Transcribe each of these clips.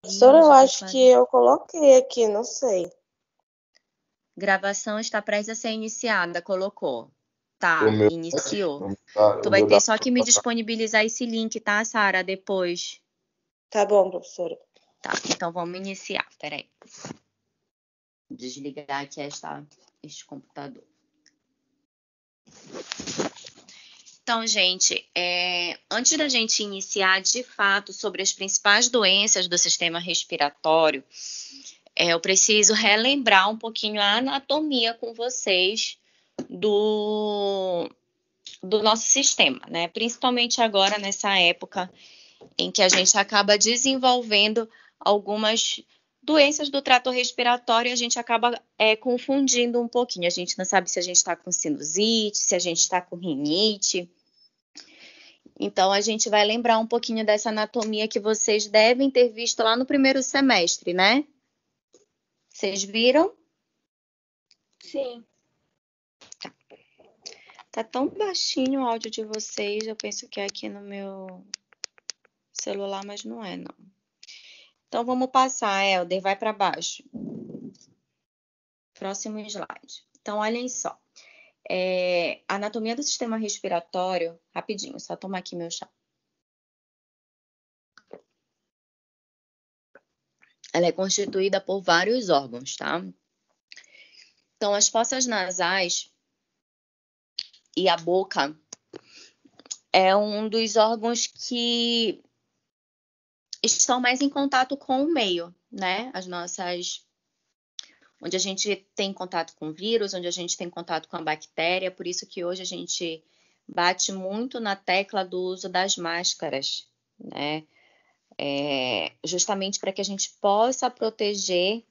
Professora, eu acho que eu coloquei aqui, não sei. Gravação está prestes a ser iniciada, colocou. Tá, O meu iniciou. tá, Tu vai ter só que me disponibilizar esse link, tá, Sara, depois. Tá bom, professora. Tá, então vamos iniciar, peraí. Desligar aqui este computador. Então, gente, antes da gente iniciar de fato sobre as principais doenças do sistema respiratório, eu preciso relembrar um pouquinho a anatomia com vocês do nosso sistema, né? Principalmente agora nessa época em que a gente acaba desenvolvendo algumas doenças do trato respiratório, a gente acaba confundindo um pouquinho. A gente não sabe se a gente está com sinusite, se a gente está com rinite. Então, a gente vai lembrar um pouquinho dessa anatomia que vocês devem ter visto lá no primeiro semestre, né? Vocês viram? Sim. Tá tão baixinho o áudio de vocês, eu penso que é aqui no meu celular, mas não é, não. Então, vamos passar, Helder, vai para baixo. Próximo slide. Então, olhem só. A anatomia do sistema respiratório, rapidinho, só tomar aqui meu chá. Ela é constituída por vários órgãos, tá? Então, as fossas nasais e a boca é um dos órgãos que estão mais em contato com o meio, né? Onde a gente tem contato com o vírus, onde a gente tem contato com a bactéria, por isso que hoje a gente bate muito na tecla do uso das máscaras, né? Justamente para que a gente possa proteger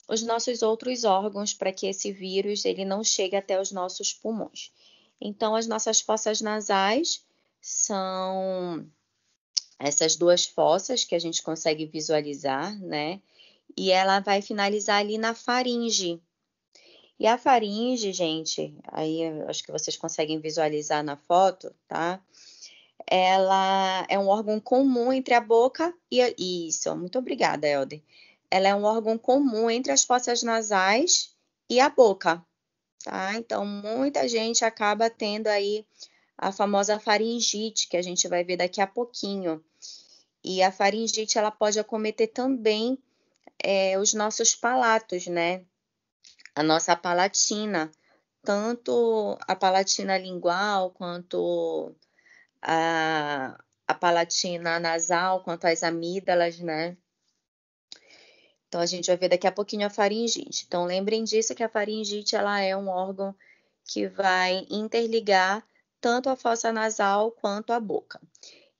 os nossos outros órgãos, para que esse vírus ele não chegue até os nossos pulmões. Então, as nossas fossas nasais são essas duas fossas que a gente consegue visualizar, né? E ela vai finalizar ali na faringe. E a faringe, gente, aí acho que vocês conseguem visualizar na foto, tá? Ela é um órgão comum entre a boca e isso, muito obrigada, Helder. Ela é um órgão comum entre as fossas nasais e a boca, tá? Então, muita gente acaba tendo aí a famosa faringite, que a gente vai ver daqui a pouquinho. E a faringite, ela pode acometer também os nossos palatos, né? A nossa palatina, tanto a palatina lingual quanto a palatina nasal, quanto as amígdalas, né? Então, a gente vai ver daqui a pouquinho a faringite. Então, lembrem disso que a faringite, ela é um órgão que vai interligar tanto a fossa nasal quanto a boca.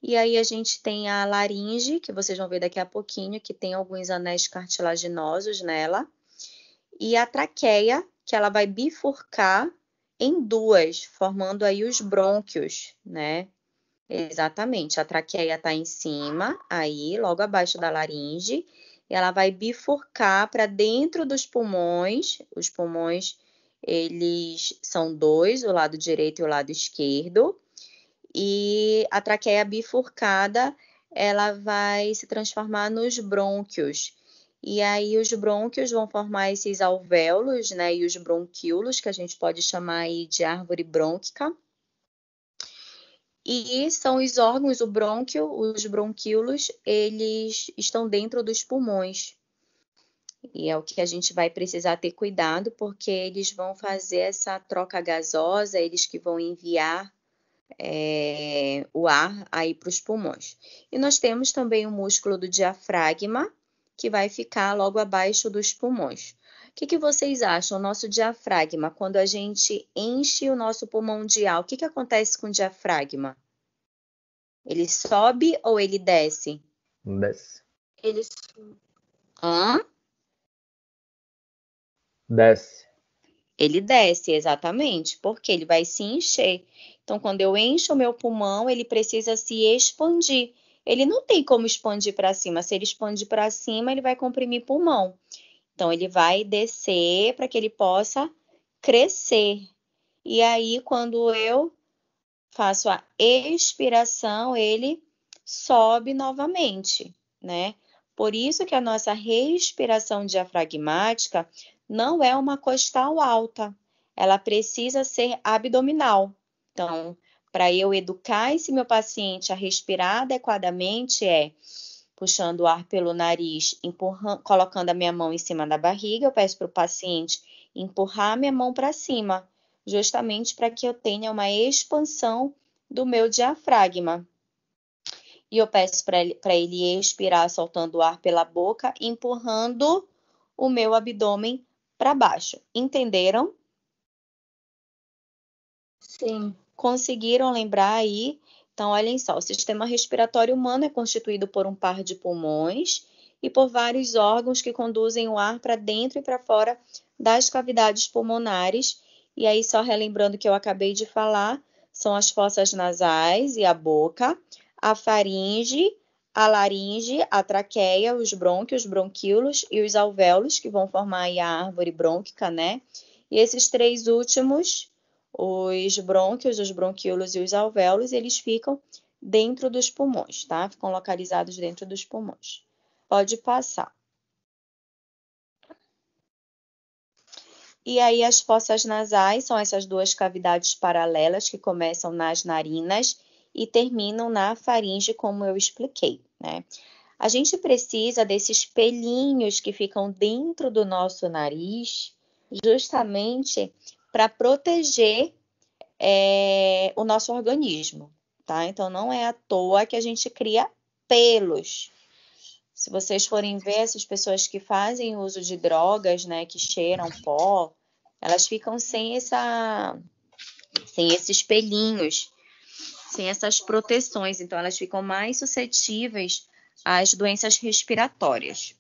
E aí, a gente tem a laringe, que vocês vão ver daqui a pouquinho, que tem alguns anéis cartilaginosos nela. E a traqueia, que ela vai bifurcar em duas, formando aí os brônquios, né? Exatamente, a traqueia está em cima, aí, logo abaixo da laringe, e ela vai bifurcar para dentro dos pulmões. Os pulmões, eles são dois, o lado direito e o lado esquerdo. E a traqueia bifurcada, ela vai se transformar nos brônquios. E aí os brônquios vão formar esses alvéolos, né? E os bronquíolos, que a gente pode chamar aí de árvore brônquica. E são os órgãos, o brônquio, os bronquíolos, eles estão dentro dos pulmões. E é o que a gente vai precisar ter cuidado, porque eles vão fazer essa troca gasosa, eles que vão enviar o ar aí para os pulmões. E nós temos também o músculo do diafragma, que vai ficar logo abaixo dos pulmões. O que vocês acham? O nosso diafragma, quando a gente enche o nosso pulmão de ar, o que acontece com o diafragma? Ele sobe ou ele desce? Desce. Ele Hã? Desce. Ele desce, exatamente, porque ele vai se encher. Então, quando eu encho o meu pulmão, ele precisa se expandir. Ele não tem como expandir para cima. Se ele expandir para cima, ele vai comprimir pulmão. Então, ele vai descer para que ele possa crescer. E aí, quando eu faço a expiração, ele sobe novamente, né? Por isso que a nossa respiração diafragmática não é uma costal alta, ela precisa ser abdominal. Então, para eu educar esse meu paciente a respirar adequadamente, puxando o ar pelo nariz, colocando a minha mão em cima da barriga, eu peço para o paciente empurrar a minha mão para cima, justamente para que eu tenha uma expansão do meu diafragma. E eu peço para ele expirar soltando o ar pela boca, empurrando o meu abdômen para baixo. Entenderam? Sim. Conseguiram lembrar aí? Então, olhem só, o sistema respiratório humano é constituído por um par de pulmões e por vários órgãos que conduzem o ar para dentro e para fora das cavidades pulmonares. E aí, só relembrando que eu acabei de falar, são as fossas nasais e a boca, a faringe, a laringe, a traqueia, os brônquios, os bronquíolos e os alvéolos, que vão formar aí a árvore brônquica, né? E esses três últimos, os brônquios, os bronquíolos e os alvéolos, eles ficam dentro dos pulmões, tá? Ficam localizados dentro dos pulmões. Pode passar. E aí as fossas nasais são essas duas cavidades paralelas que começam nas narinas e terminam na faringe, como eu expliquei, né? A gente precisa desses pelinhos que ficam dentro do nosso nariz, justamente para proteger o nosso organismo, tá? Então, não é à toa que a gente cria pelos. Se vocês forem ver essas pessoas que fazem uso de drogas, né, que cheiram pó, elas ficam sem esses pelinhos, sem essas proteções. Então, elas ficam mais suscetíveis às doenças respiratórias.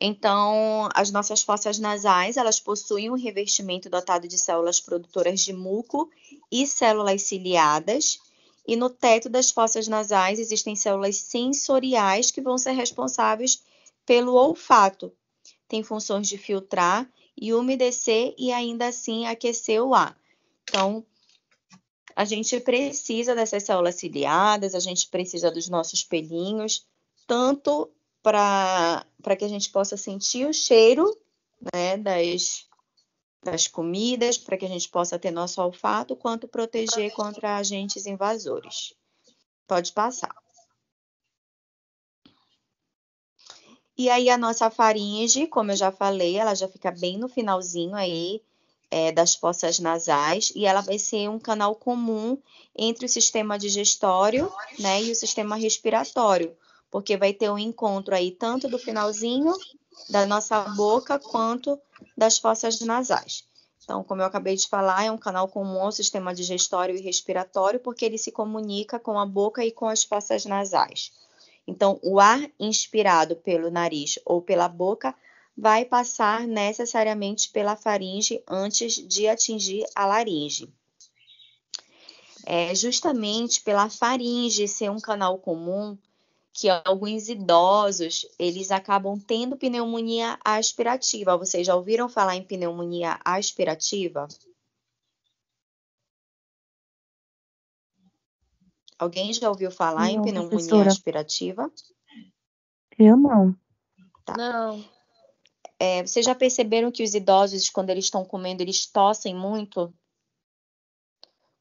Então, as nossas fossas nasais, elas possuem um revestimento dotado de células produtoras de muco e células ciliadas. E no teto das fossas nasais existem células sensoriais que vão ser responsáveis pelo olfato. Tem funções de filtrar e umedecer e ainda assim aquecer o ar. Então, a gente precisa dessas células ciliadas, a gente precisa dos nossos pelinhos, tanto para que a gente possa sentir o cheiro, né, das comidas, para que a gente possa ter nosso olfato, quanto proteger contra agentes invasores. Pode passar. E aí a nossa faringe, como eu já falei, ela já fica bem no finalzinho aí das fossas nasais, e ela vai ser um canal comum entre o sistema digestório, né, e o sistema respiratório, porque vai ter um encontro aí tanto do finalzinho da nossa boca quanto das fossas nasais. Então, como eu acabei de falar, é um canal comum ao sistema digestório e respiratório, porque ele se comunica com a boca e com as fossas nasais. Então, o ar inspirado pelo nariz ou pela boca vai passar necessariamente pela faringe antes de atingir a laringe. É justamente pela faringe ser um canal comum que alguns idosos, eles acabam tendo pneumonia aspirativa. Vocês já ouviram falar em pneumonia aspirativa? Alguém já ouviu falar em Não, pneumonia professora. aspirativa? Eu não. Tá. Não. Vocês já perceberam que os idosos, quando eles estão comendo, eles tossem muito?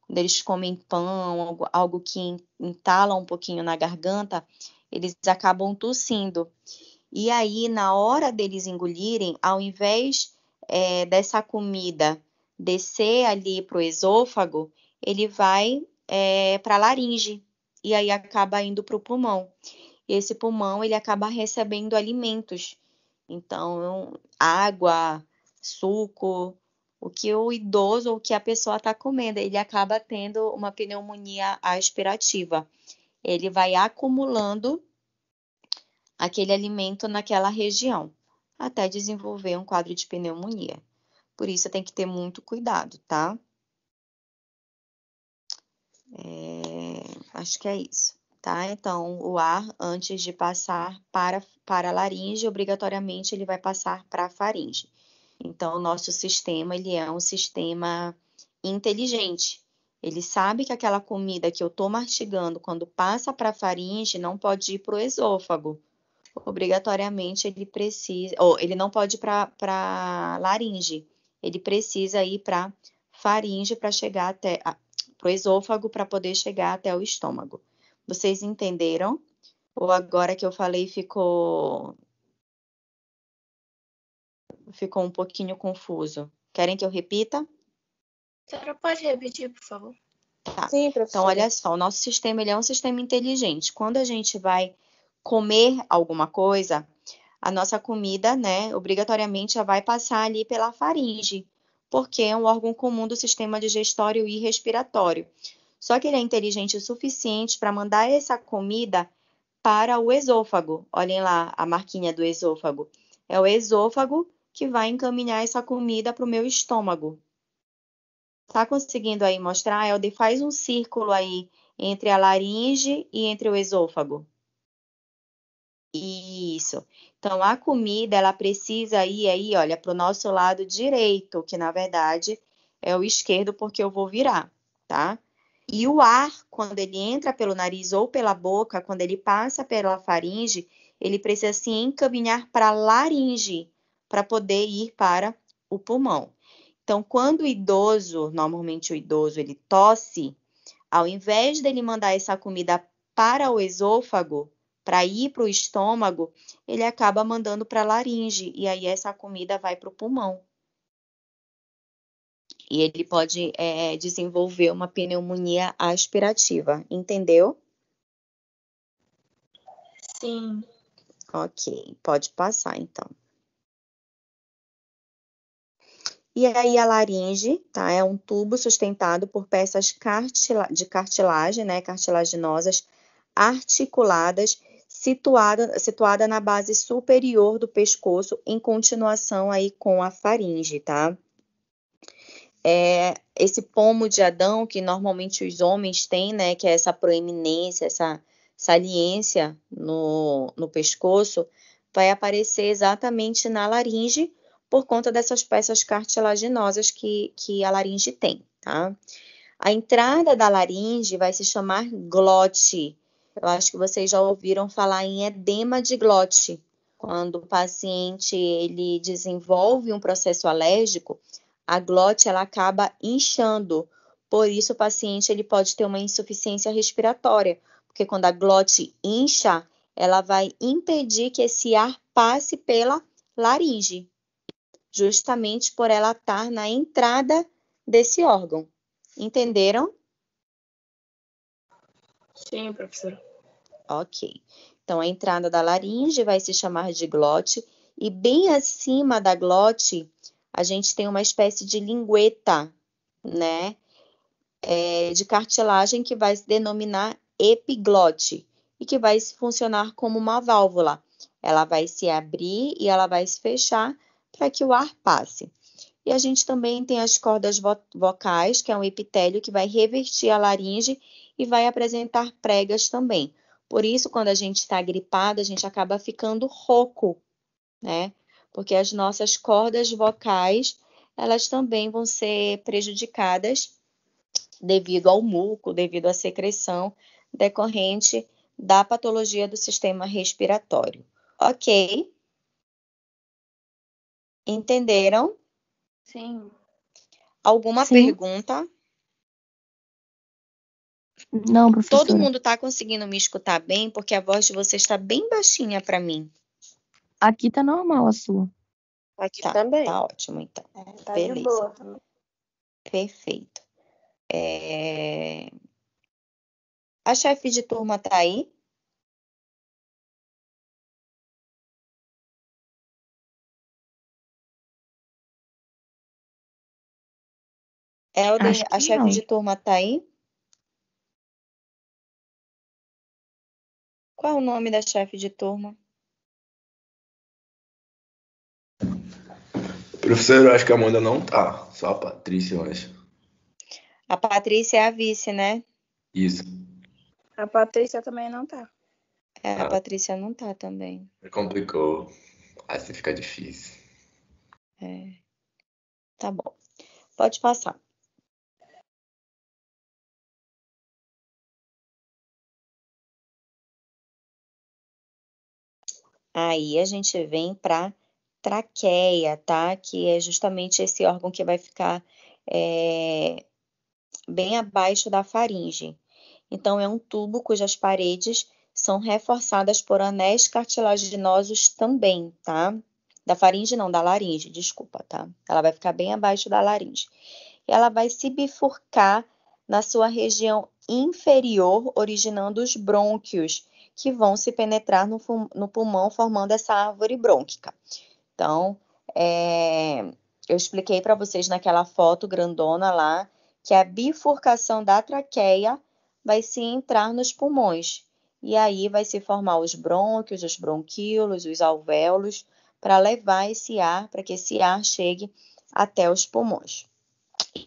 Quando eles comem pão, algo que entala um pouquinho na garganta, eles acabam tossindo. E aí, na hora deles engolirem, ao invés dessa comida descer ali para o esôfago, ele vai para a laringe e aí acaba indo para o pulmão. E esse pulmão, ele acaba recebendo alimentos. Então, água, suco, o que o idoso ou o que a pessoa está comendo, ele acaba tendo uma pneumonia aspirativa. Ele vai acumulando aquele alimento naquela região, até desenvolver um quadro de pneumonia. Por isso, tem que ter muito cuidado, tá? Acho que é isso. Tá? Então, o ar, antes de passar para a laringe, obrigatoriamente ele vai passar para a faringe. Então, o nosso sistema, ele é um sistema inteligente. Ele sabe que aquela comida que eu estou mastigando, quando passa para a faringe, não pode ir para o esôfago, obrigatoriamente ele precisa, ou ele não pode ir para laringe, ele precisa ir para faringe para chegar até o esôfago para poder chegar até o estômago. Vocês entenderam? Ou agora que eu falei ficou um pouquinho confuso? Querem que eu repita? A senhora pode repetir, por favor? Tá. Sim, Então, professora. olha só, o nosso sistema ele é um sistema inteligente. Quando a gente vai comer alguma coisa, a nossa comida, né, obrigatoriamente já vai passar ali pela faringe, porque é um órgão comum do sistema digestório e respiratório. Só que ele é inteligente o suficiente para mandar essa comida para o esôfago. Olhem lá a marquinha do esôfago. É o esôfago que vai encaminhar essa comida para o meu estômago. Tá conseguindo aí mostrar? Elder, faz um círculo aí entre a laringe e entre o esôfago. Isso. Então, a comida, ela precisa ir aí, olha, para o nosso lado direito, que na verdade é o esquerdo, porque eu vou virar, tá? E o ar, quando ele entra pelo nariz ou pela boca, quando ele passa pela faringe, ele precisa se encaminhar para a laringe, para poder ir para o pulmão. Então, quando o idoso, normalmente o idoso, ele tosse, ao invés dele mandar essa comida para o esôfago, para ir para o estômago, ele acaba mandando para a laringe, e aí essa comida vai para o pulmão. E ele pode desenvolver uma pneumonia aspirativa, entendeu? Sim. Ok, pode passar então. E aí a laringe, tá? É um tubo sustentado por peças de cartilagem, né? Cartilaginosas, articuladas, situada na base superior do pescoço, em continuação aí com a faringe, tá? Esse pomo de Adão, que normalmente os homens têm, né? Que é essa proeminência, essa saliência no pescoço, vai aparecer exatamente na laringe, por conta dessas peças cartilaginosas que a laringe tem, tá? A entrada da laringe vai se chamar glote. Eu acho que vocês já ouviram falar em edema de glote. Quando o paciente ele desenvolve um processo alérgico, a glote ela acaba inchando. Por isso o paciente ele pode ter uma insuficiência respiratória, porque quando a glote incha, ela vai impedir que esse ar passe pela laringe, justamente por ela estar na entrada desse órgão. Entenderam? Sim, professora. Ok. Então, a entrada da laringe vai se chamar de glote, e bem acima da glote, a gente tem uma espécie de lingueta, né? De cartilagem que vai se denominar epiglote, e que vai funcionar como uma válvula. Ela vai se abrir e ela vai se fechar para que o ar passe. E a gente também tem as cordas vocais, que é um epitélio que vai revestir a laringe e vai apresentar pregas também. Por isso, quando a gente está gripado, a gente acaba ficando rouco, né? Porque as nossas cordas vocais, elas também vão ser prejudicadas devido ao muco, devido à secreção decorrente da patologia do sistema respiratório. Ok? Entenderam? Sim. Alguma Sim. pergunta? Não, professora. Todo mundo está conseguindo me escutar bem, porque a voz de vocês está bem baixinha para mim. Aqui tá normal a sua. Aqui Tá, também. tá ótimo então. Tá Beleza. de boa também. Perfeito. A chefe de turma tá aí? Helder, Acho que a chefe não. de turma tá aí? Qual é o nome da chefe de turma? Professor, eu acho que a Amanda não tá. Só a Patrícia, eu acho. A Patrícia é a vice, né? Isso. A Patrícia também não tá. A Patrícia não tá também. Complicou. Assim fica difícil. Tá bom. Pode passar. Aí a gente vem para traqueia, tá? Que é justamente esse órgão que vai ficar bem abaixo da faringe. Então, é um tubo cujas paredes são reforçadas por anéis cartilaginosos também, tá? Da faringe não, da laringe, desculpa, tá? Ela vai ficar bem abaixo da laringe. Ela vai se bifurcar na sua região inferior, originando os brônquios, que vão se penetrar no pulmão, formando essa árvore brônquica. Então, eu expliquei para vocês naquela foto grandona lá, que a bifurcação da traqueia vai se entrar nos pulmões. E aí vai se formar os brônquios, os bronquíolos, os alvéolos, para levar esse ar, para que esse ar chegue até os pulmões.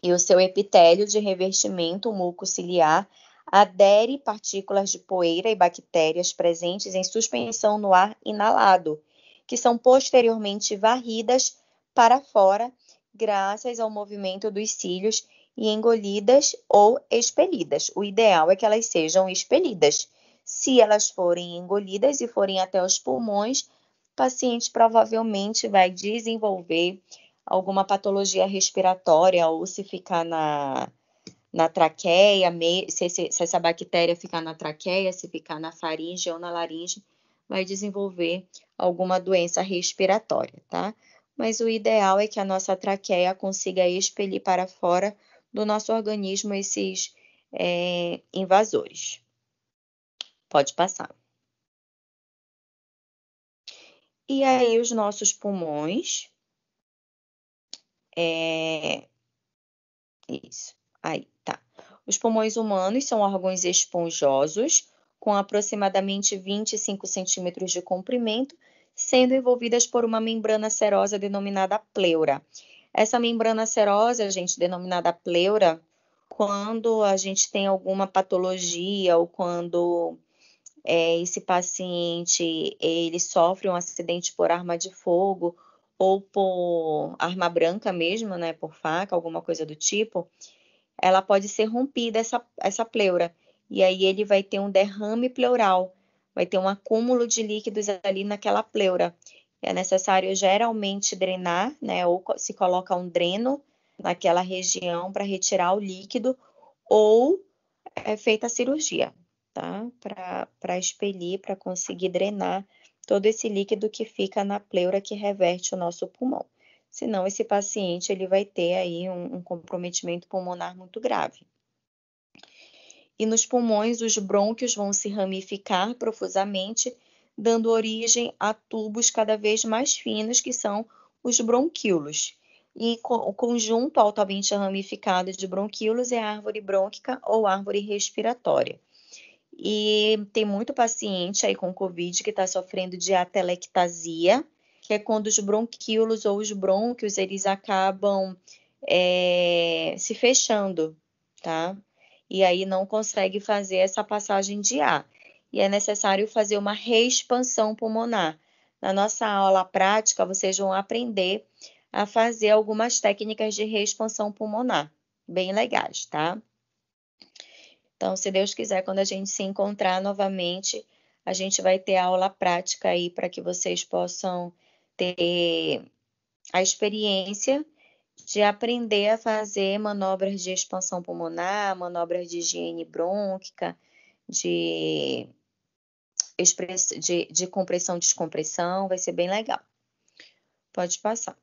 E o seu epitélio de revestimento mucociliar adere partículas de poeira e bactérias presentes em suspensão no ar inalado, que são posteriormente varridas para fora graças ao movimento dos cílios e engolidas ou expelidas. O ideal é que elas sejam expelidas. Se elas forem engolidas e forem até os pulmões, o paciente provavelmente vai desenvolver alguma patologia respiratória, ou se ficar na traqueia, se essa bactéria ficar na traqueia, se ficar na faringe ou na laringe, vai desenvolver alguma doença respiratória, tá? Mas o ideal é que a nossa traqueia consiga expelir para fora do nosso organismo esses invasores. Pode passar. E aí, os nossos pulmões. Isso. Aí, tá. Os pulmões humanos são órgãos esponjosos, com aproximadamente 25 centímetros de comprimento, sendo envolvidas por uma membrana serosa denominada pleura. Essa membrana serosa, gente, denominada pleura, quando a gente tem alguma patologia ou quando esse paciente ele sofre um acidente por arma de fogo ou por arma branca mesmo, né, por faca, alguma coisa do tipo, ela pode ser rompida, essa pleura. E aí ele vai ter um derrame pleural, vai ter um acúmulo de líquidos ali naquela pleura. É necessário geralmente drenar, né, ou se coloca um dreno naquela região para retirar o líquido, ou é feita a cirurgia, tá? Para expelir, para conseguir drenar todo esse líquido que fica na pleura que reverte o nosso pulmão. Senão, esse paciente ele vai ter aí um comprometimento pulmonar muito grave. E nos pulmões, os brônquios vão se ramificar profusamente, dando origem a tubos cada vez mais finos, que são os bronquíolos. E o conjunto altamente ramificado de bronquíolos é a árvore brônquica ou árvore respiratória. E tem muito paciente aí com Covid que está sofrendo de atelectasia, que é quando os bronquíolos ou os brônquios, eles acabam se fechando, tá? E aí não consegue fazer essa passagem de ar. E é necessário fazer uma reexpansão pulmonar. Na nossa aula prática, vocês vão aprender a fazer algumas técnicas de reexpansão pulmonar, bem legais, tá? Então, se Deus quiser, quando a gente se encontrar novamente, a gente vai ter aula prática aí para que vocês possam ter a experiência de aprender a fazer manobras de expansão pulmonar, manobras de higiene brônquica, de compressão e descompressão, vai ser bem legal. Pode passar.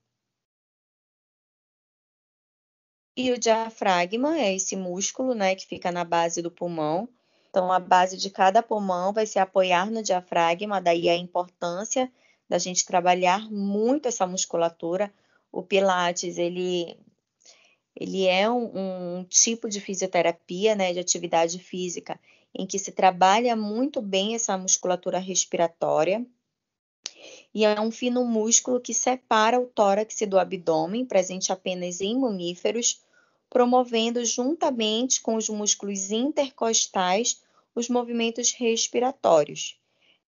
E o diafragma é esse músculo, né, que fica na base do pulmão. Então, a base de cada pulmão vai se apoiar no diafragma, daí a importância da gente trabalhar muito essa musculatura. O Pilates, ele é um tipo de fisioterapia, né, de atividade física, em que se trabalha muito bem essa musculatura respiratória. E é um fino músculo que separa o tórax do abdômen, presente apenas em mamíferos, promovendo juntamente com os músculos intercostais os movimentos respiratórios.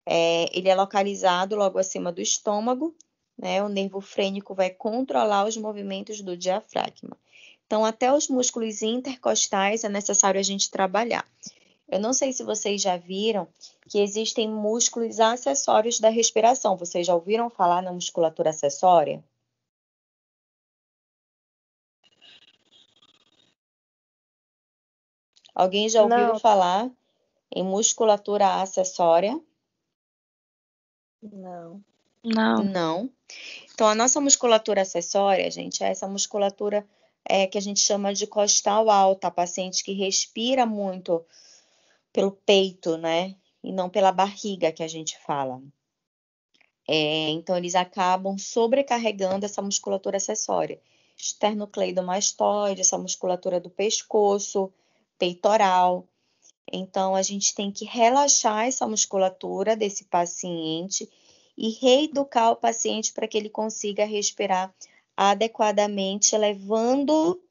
Ele é localizado logo acima do estômago, né? O nervo frênico vai controlar os movimentos do diafragma. Então, até os músculos intercostais é necessário a gente trabalhar. Eu não sei se vocês já viram que existem músculos acessórios da respiração. Vocês já ouviram falar na musculatura acessória? Alguém já ouviu Não. falar em musculatura acessória? Não. Não. Não. Então, a nossa musculatura acessória, gente, é essa musculatura que a gente chama de costal alta, a paciente que respira muito pelo peito, né? E não pela barriga que a gente fala. Então, eles acabam sobrecarregando essa musculatura acessória. Esternocleidomastoide, essa musculatura do pescoço, peitoral. Então, a gente tem que relaxar essa musculatura desse paciente e reeducar o paciente para que ele consiga respirar adequadamente, levando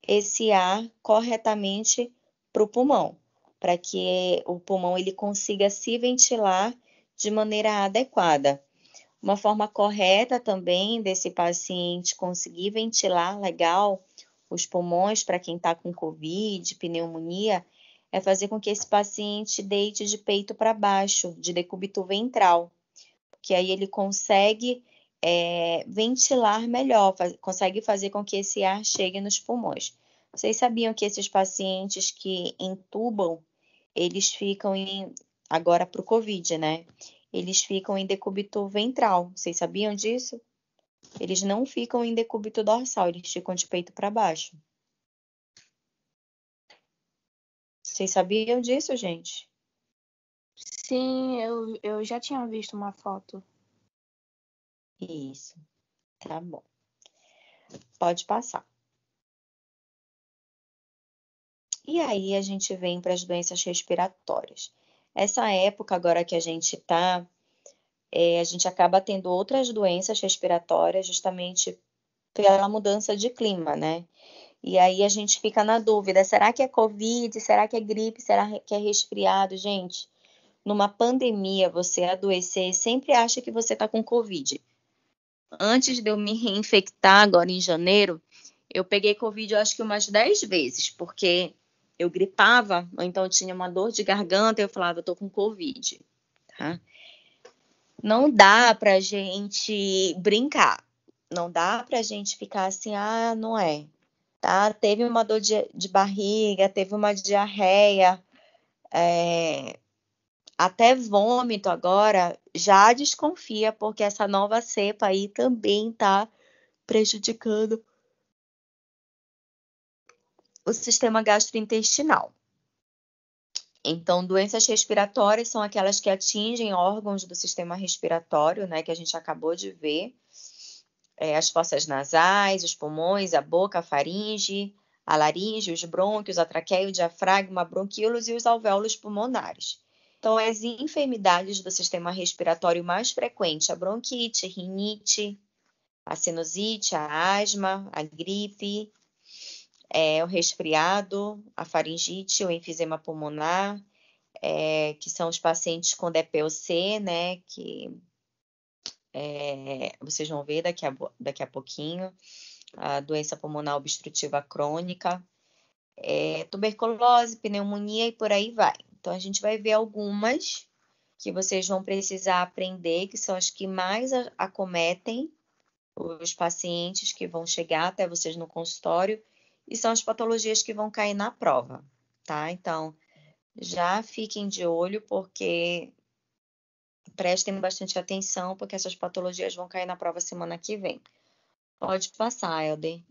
esse ar corretamente para o pulmão, para que o pulmão ele consiga se ventilar de maneira adequada. Uma forma correta também desse paciente conseguir ventilar legal os pulmões para quem está com COVID, pneumonia, é fazer com que esse paciente deite de peito para baixo, de decúbito ventral, que aí ele consegue ventilar melhor, consegue fazer com que esse ar chegue nos pulmões. Vocês sabiam que esses pacientes que entubam, eles ficam agora para o COVID, né? Eles ficam em decúbito ventral. Vocês sabiam disso? Eles não ficam em decúbito dorsal, eles ficam de peito para baixo. Vocês sabiam disso, gente? Sim, eu já tinha visto uma foto. Isso. Tá bom. Pode passar. E aí a gente vem para as doenças respiratórias. Essa época agora que a gente está, a gente acaba tendo outras doenças respiratórias justamente pela mudança de clima, né? E aí a gente fica na dúvida, será que é Covid? Será que é gripe? Será que é resfriado? Gente, numa pandemia, você adoecer, sempre acha que você está com Covid. Antes de eu me reinfectar agora em janeiro, eu peguei Covid, eu acho que umas 10 vezes, porque eu gripava, ou então eu tinha uma dor de garganta, e eu falava, eu tô com Covid, tá? Não dá pra gente brincar, não dá pra gente ficar assim, não é, tá? Teve uma dor de barriga, teve uma diarreia, até vômito agora, já desconfia, porque essa nova cepa aí também tá prejudicando o sistema gastrointestinal. Então, doenças respiratórias são aquelas que atingem órgãos do sistema respiratório, né, que a gente acabou de ver. As fossas nasais, os pulmões, a boca, a faringe, a laringe, os brônquios, a traqueia, o diafragma, bronquíolos e os alvéolos pulmonares. Então, as enfermidades do sistema respiratório mais frequentes, a bronquite, rinite, a sinusite, a asma, a gripe, o resfriado, a faringite, o enfisema pulmonar, que são os pacientes com DPOC, né, que vocês vão ver daqui a pouquinho, a doença pulmonar obstrutiva crônica, tuberculose, pneumonia e por aí vai. Então, a gente vai ver algumas que vocês vão precisar aprender, que são as que mais acometem os pacientes que vão chegar até vocês no consultório, e são as patologias que vão cair na prova, tá? Então, já fiquem de olho, porque prestem bastante atenção, porque essas patologias vão cair na prova semana que vem. Pode passar, Helder.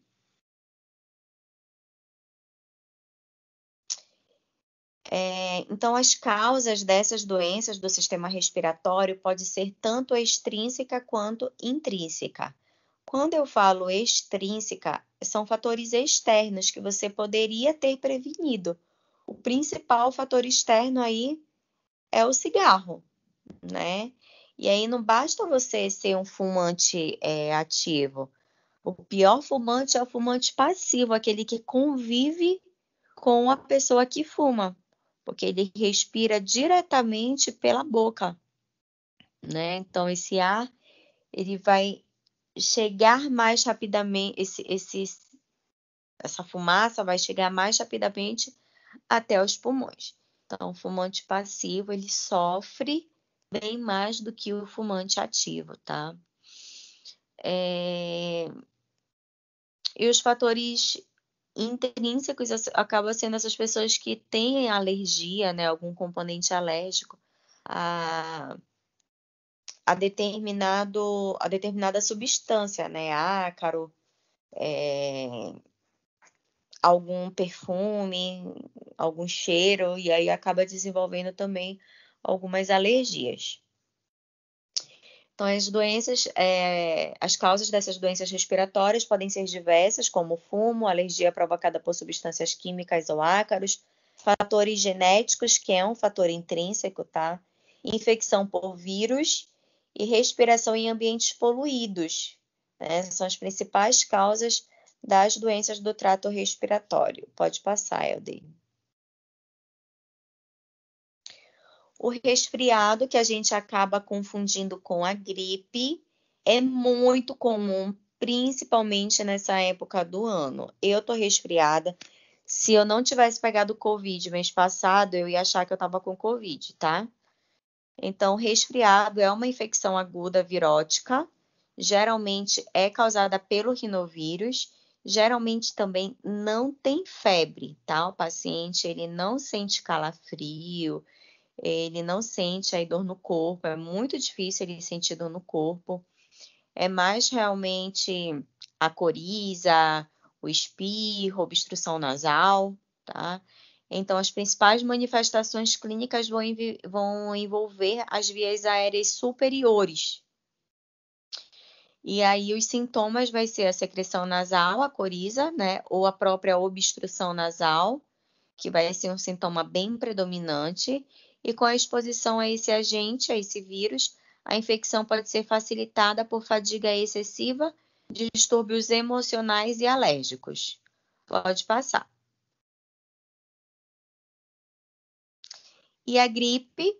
Então, as causas dessas doenças do sistema respiratório pode ser tanto extrínseca quanto intrínseca. Quando eu falo extrínseca, são fatores externos que você poderia ter prevenido. O principal fator externo aí é o cigarro, né? E aí não basta você ser um fumante ativo. O pior fumante é o fumante passivo, aquele que convive com a pessoa que fuma, porque ele respira diretamente pela boca, né? Então esse ar ele vai chegar mais rapidamente, essa fumaça vai chegar mais rapidamente até os pulmões. Então, o fumante passivo, ele sofre bem mais do que o fumante ativo, tá? E os fatores intrínsecos acabam sendo essas pessoas que têm alergia, né, algum componente alérgico a determinada substância, né, ácaro, algum perfume, algum cheiro, e aí acaba desenvolvendo também algumas alergias. Então, as causas dessas doenças respiratórias podem ser diversas, como fumo, alergia provocada por substâncias químicas ou ácaros, fatores genéticos, que é um fator intrínseco, tá? Infecção por vírus e respiração em ambientes poluídos, né? São as principais causas das doenças do trato respiratório. Pode passar, Elder. O resfriado, que a gente acaba confundindo com a gripe, é muito comum, principalmente nessa época do ano. Eu tô resfriada. Se eu não tivesse pegado Covid mês passado, eu ia achar que eu tava com Covid, tá? Então, resfriado é uma infecção aguda virótica, geralmente é causada pelo rinovírus, geralmente também não tem febre, tá? O paciente, ele não sente calafrio, ele não sente aí dor no corpo, é muito difícil ele sentir dor no corpo. É mais realmente a coriza, o espirro, obstrução nasal, tá? Então, as principais manifestações clínicas vão envolver as vias aéreas superiores. E aí, os sintomas vai ser a secreção nasal, a coriza, né? Ou a própria obstrução nasal, que vai ser um sintoma bem predominante. E com a exposição a esse agente, a esse vírus, a infecção pode ser facilitada por fadiga excessiva, distúrbios emocionais e alérgicos. Pode passar. E a gripe,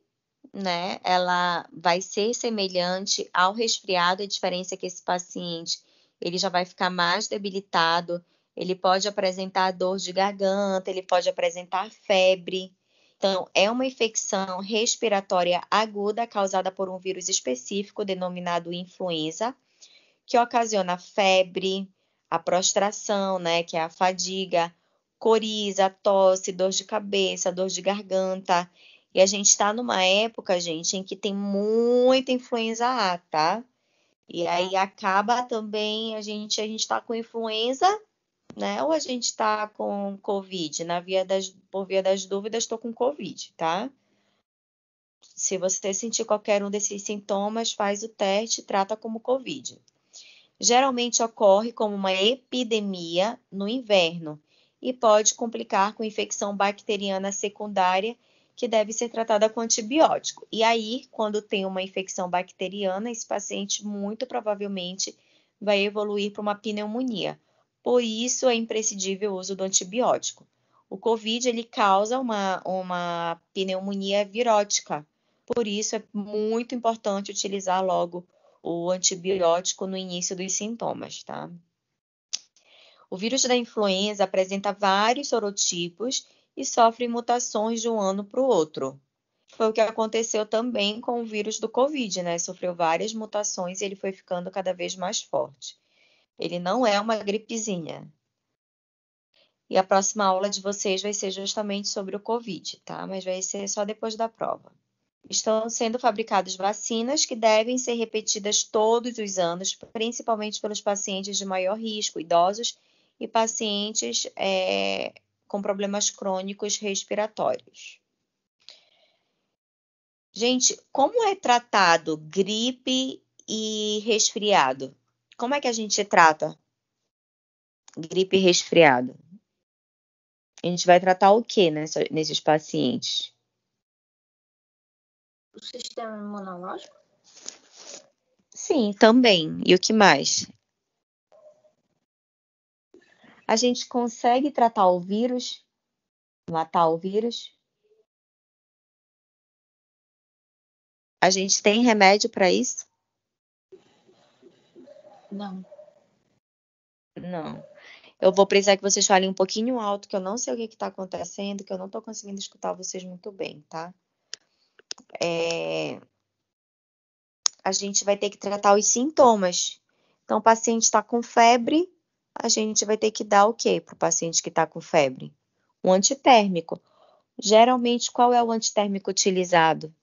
né, ela vai ser semelhante ao resfriado, a diferença é que esse paciente, ele já vai ficar mais debilitado, ele pode apresentar dor de garganta, ele pode apresentar febre. Então, é uma infecção respiratória aguda causada por um vírus específico denominado influenza, que ocasiona febre, a prostração, né, que é a fadiga, coriza, tosse, dor de cabeça, dor de garganta. E a gente está numa época, gente, em que tem muita influenza A, tá? E aí acaba também, a gente está com influenza, né? Ou a gente está com Covid? Por via das dúvidas, estou com Covid, tá? Se você sentir qualquer um desses sintomas, faz o teste e trata como Covid. Geralmente ocorre como uma epidemia no inverno e pode complicar com infecção bacteriana secundária que deve ser tratada com antibiótico. E aí, quando tem uma infecção bacteriana, esse paciente muito provavelmente vai evoluir para uma pneumonia. Por isso é imprescindível o uso do antibiótico. O COVID ele causa uma pneumonia virótica. Por isso é muito importante utilizar logo o antibiótico no início dos sintomas, tá? O vírus da influenza apresenta vários sorotipos e sofre mutações de um ano para o outro. Foi o que aconteceu também com o vírus do Covid, né? Sofreu várias mutações e ele foi ficando cada vez mais forte. Ele não é uma gripezinha. E a próxima aula de vocês vai ser justamente sobre o Covid, tá? Mas vai ser só depois da prova. Estão sendo fabricadas vacinas que devem ser repetidas todos os anos, principalmente pelos pacientes de maior risco, idosos e pacientes com problemas crônicos respiratórios. Gente, como é tratado gripe e resfriado? Como é que a gente trata gripe e resfriado? A gente vai tratar o que nesses pacientes? O sistema imunológico? Sim, também. E o que mais? A gente consegue tratar o vírus? Matar o vírus? A gente tem remédio para isso? Não. Não. Eu vou precisar que vocês falem um pouquinho alto, que eu não sei o que está acontecendo, que eu não estou conseguindo escutar vocês muito bem, tá? A gente vai ter que tratar os sintomas. Então, o paciente está com febre, a gente vai ter que dar o quê para o paciente que está com febre? Um antitérmico. Geralmente, qual é o antitérmico utilizado?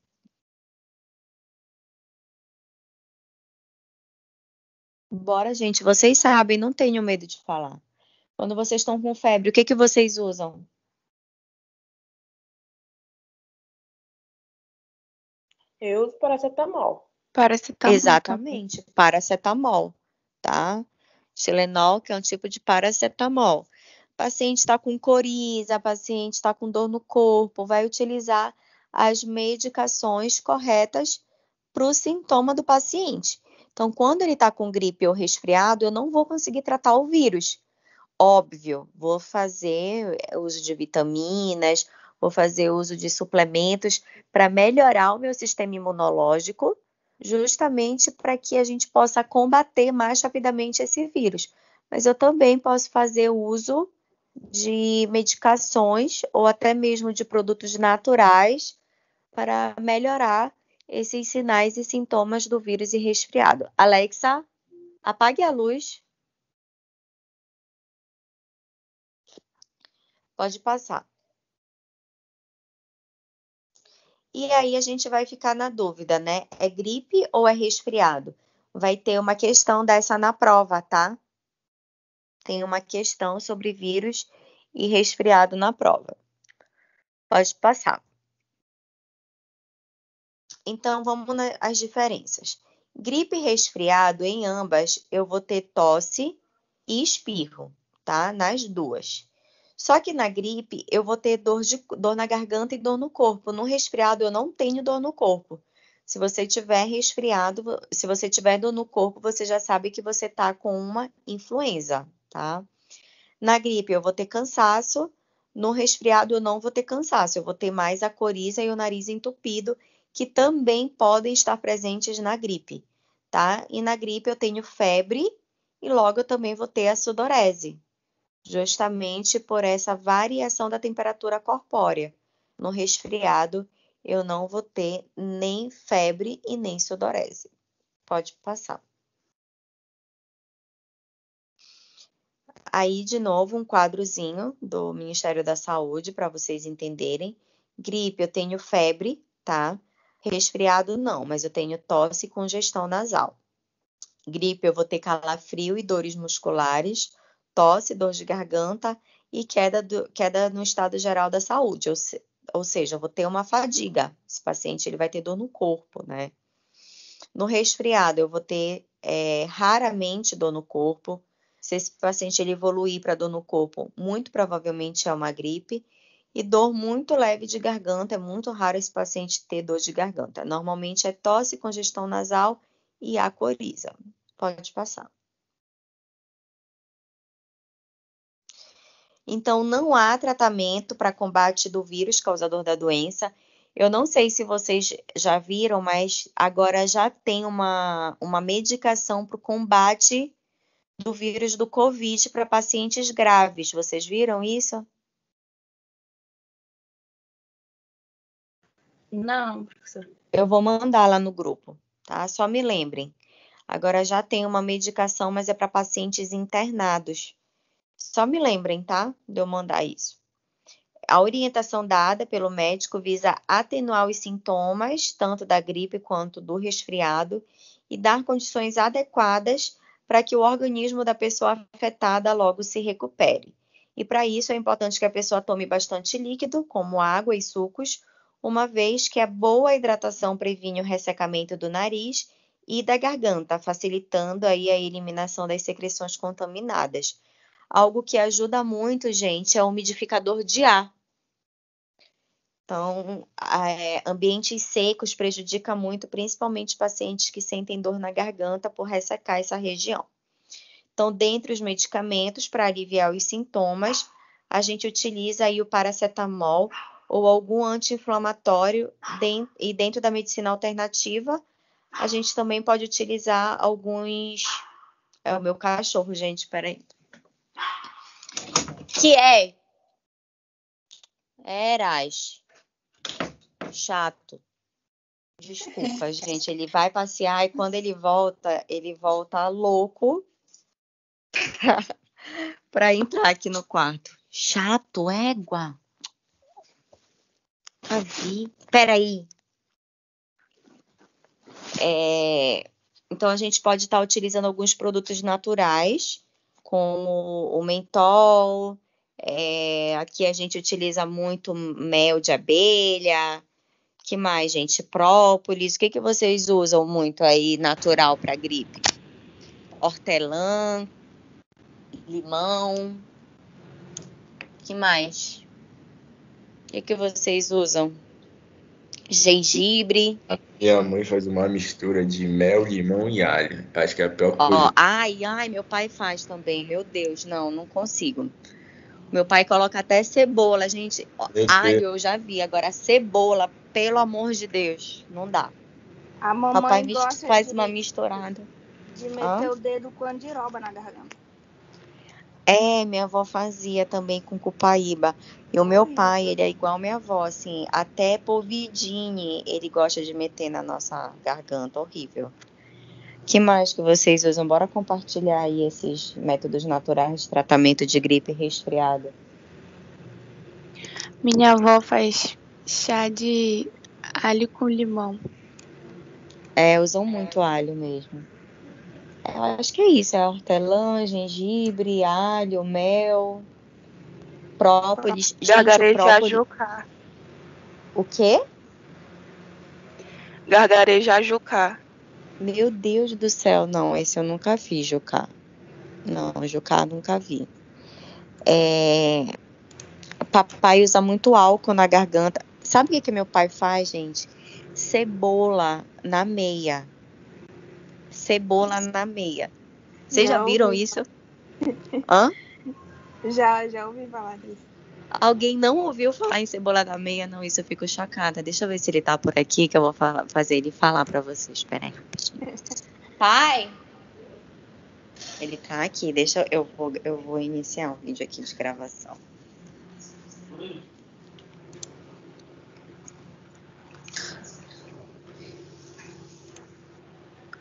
Bora, gente, vocês sabem, não tenham medo de falar. Quando vocês estão com febre, o que vocês usam? Eu uso paracetamol. Paracetamol. Exatamente, paracetamol, tá? Tilenol, que é um tipo de paracetamol. O paciente está com coriza, paciente está com dor no corpo, vai utilizar as medicações corretas para o sintoma do paciente. Então, quando ele está com gripe ou resfriado, eu não vou conseguir tratar o vírus. Óbvio, vou fazer uso de vitaminas, vou fazer uso de suplementos para melhorar o meu sistema imunológico, justamente para que a gente possa combater mais rapidamente esse vírus. Mas eu também posso fazer uso de medicações ou até mesmo de produtos naturais para melhorar esses sinais e sintomas do vírus e resfriado. Alexa, apague a luz. Pode passar. E aí a gente vai ficar na dúvida, né? É gripe ou é resfriado? Vai ter uma questão dessa na prova, tá? Tem uma questão sobre vírus e resfriado na prova. Pode passar. Então, vamos às diferenças. Gripe e resfriado, em ambas, eu vou ter tosse e espirro, tá? Nas duas. Só que na gripe, eu vou ter dor na garganta e dor no corpo. No resfriado, eu não tenho dor no corpo. Se você tiver resfriado, se você tiver dor no corpo, você já sabe que você tá com uma influenza, tá? Na gripe, eu vou ter cansaço. No resfriado, eu não vou ter cansaço. Eu vou ter mais a coriza e o nariz entupido, que também podem estar presentes na gripe, tá? E na gripe, eu tenho febre e logo eu também vou ter a sudorese, justamente por essa variação da temperatura corpórea. No resfriado, eu não vou ter nem febre e nem sudorese. Pode passar. Aí, de novo, um quadrozinho do Ministério da Saúde para vocês entenderem. Gripe, eu tenho febre, tá? Resfriado, não, mas eu tenho tosse e congestão nasal. Gripe, eu vou ter calafrio e dores musculares, tosse, dor de garganta e queda no estado geral da saúde. Ou seja, eu vou ter uma fadiga. Esse paciente ele vai ter dor no corpo, né? No resfriado, eu vou ter raramente dor no corpo. Se esse paciente ele evoluir para dor no corpo, muito provavelmente é uma gripe. E dor muito leve de garganta, é muito raro esse paciente ter dor de garganta. Normalmente é tosse, congestão nasal e a coriza. Pode passar. Então, não há tratamento para combate do vírus causador da doença. Eu não sei se vocês já viram, mas agora já tem uma medicação para o combate do vírus do Covid para pacientes graves. Vocês viram isso? Não, professor. Eu vou mandar lá no grupo, tá? Só me lembrem. Agora já tem uma medicação, mas é para pacientes internados. Só me lembrem, tá? De eu mandar isso. A orientação dada pelo médico visa atenuar os sintomas, tanto da gripe quanto do resfriado, e dar condições adequadas para que o organismo da pessoa afetada logo se recupere. E para isso é importante que a pessoa tome bastante líquido, como água e sucos, uma vez que a boa hidratação previne o ressecamento do nariz e da garganta, facilitando aí a eliminação das secreções contaminadas. Algo que ajuda muito, gente, é o umidificador de ar. Então, ambientes secos prejudica muito, principalmente pacientes que sentem dor na garganta por ressecar essa região. Então, dentre os medicamentos para aliviar os sintomas, a gente utiliza aí o paracetamol ou algum anti-inflamatório e dentro da medicina alternativa, a gente também pode utilizar alguns... É o meu cachorro, gente, peraí. Que é? Eras. Chato. Desculpa, gente. Ele vai passear e quando ele volta louco pra entrar aqui no quarto. Chato, égua. Peraí. Então, a gente pode estar utilizando alguns produtos naturais, como o mentol. Aqui a gente utiliza muito mel de abelha. Que mais, gente? Própolis. O que vocês usam muito aí natural para gripe? Hortelã, limão. Que mais? O que vocês usam? Gengibre. A minha mãe faz uma mistura de mel, limão e alho. Acho que é a pior coisa. Ai, meu pai faz também. Meu Deus, não consigo. Meu pai coloca até cebola, gente. Alho eu já vi, agora cebola, pelo amor de Deus, não dá. A mamãe Papai gosta faz uma misturada. de meter o dedo com andiroba na garganta. Minha avó fazia também com cupaíba. E o meu pai, ele é igual minha avó, assim, até polvidine ele gosta de meter na nossa garganta, horrível. Que mais que vocês usam? Bora compartilhar aí esses métodos naturais de tratamento de gripe e resfriado. Minha avó faz chá de alho com limão. Usam muito alho mesmo. Eu acho que é isso, hortelã, gengibre, alho, mel, própolis. Gargarejar jucá. O quê? Gargarejar jucá. Meu Deus do céu, não, esse eu nunca vi, jucá. Não, jucá nunca vi. Papai usa muito álcool na garganta. Sabe o que meu pai faz, gente? Cebola na meia. Cebola na meia. Vocês já viram isso? Hã? Já ouvi falar disso. Alguém não ouviu falar em cebola na meia? Não, isso eu fico chocada. Deixa eu ver se ele tá por aqui, que eu vou fazer ele falar pra vocês. Espera aí, rapidinho. Pai! Ele tá aqui. Eu vou iniciar um vídeo aqui de gravação.